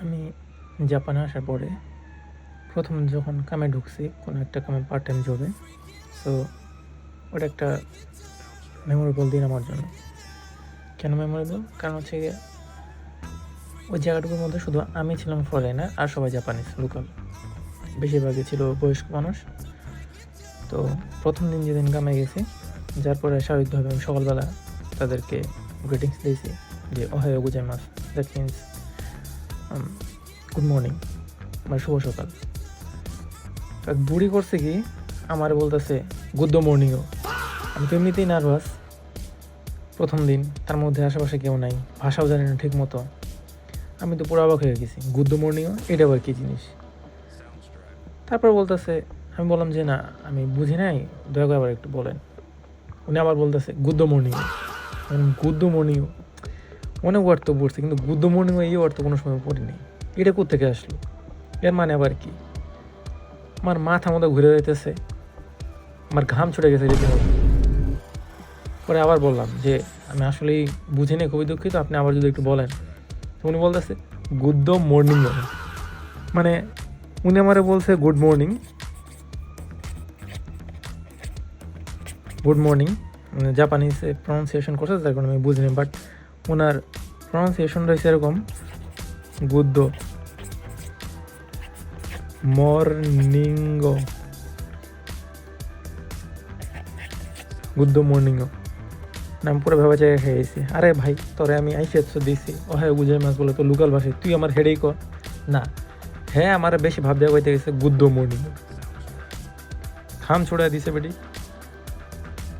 আমি জাপানে আসার পরে প্রথম যখন কামে ঢুকছি কোনো একটা কামে পার্ট টাইম জবে, সো ওটা একটা মেমোরেবল দিন আমার জন্য। কেন মেমোরেবল? কারণ হচ্ছে গিয়ে ওই জায়গাটুকুর মধ্যে শুধু আমি ছিলাম ফরেনার আর সবাই জাপানিজ লোকাল, বেশিরভাগই ছিল বয়স্ক মানুষ। তো প্রথম দিন যেদিন কামে গেছি, যার পরে স্বাভাবিকভাবে আমি সকালবেলা তাদেরকে গ্রিটিংস দিয়েছি যে ওহায়ো গোজাইমাসু, দ্যাট মিনস গুড মর্নিং বা শুভ সকাল। এক বুড়ি করছে কি আমার বলতেছে গুড মর্নিংও। আমি তো এমনিতেই নার্ভাস, প্রথম দিন, তার মধ্যে আশেপাশে কেউ নাই, ভাষাও জানি না ঠিক মতো। আমি তো পুরো অবাক হয়ে গেছি, গুড মর্নিংও, এটা আবার কী জিনিস। তারপর বলতেছে, আমি বললাম যে না আমি বুঝি নাই, দয়া করে আবার একটু বলেন। উনি আবার বলতেছে গুড মর্নিংও। গুড মর্নিংও অনেক অর্থ পড়ছে, কিন্তু গুড মর্নিংও এই অর্থ কোনো সময় পড়িনি। এটা কোত্থেকে আসলো, এর মানে আবার কি? আমার মাথা মতো ঘুরে যাইতেছে, আমার ঘাম ছুটে গেছে রীতিমতো। পরে আবার বললাম যে আমি আসলেই বুঝিনি, খুবই দুঃখিত, আপনি আবার যদি একটু বলেন। তো উনি বলতেছে গুড মর্নিং, মানে উনি আমারে বলছে গুড মর্নিং, মানে জাপানিজে প্রনাউন্সিয়েশন করছে, তার কারণে আমি বুঝিনি, বাট ওনার প্রনাউন্সিয়েশন রয়েছে এরকম গুড মর্নিংও, গুড মর্নিংও। আমি পুরো ভেবা জায়গায় খেয়ে গেছি। আরে ভাই, তোরে আমি আইসিএস দিয়েছি ওহায়ো গোজাইমাসু বলে, তো লোকাল ভাষায় তুই আমার হেডেই কর না। হ্যাঁ, আমার বেশি ভাব দেওয়া হইতে গেছে গুড মর্নিং, খাম ছুড়াই দিছে বেটি।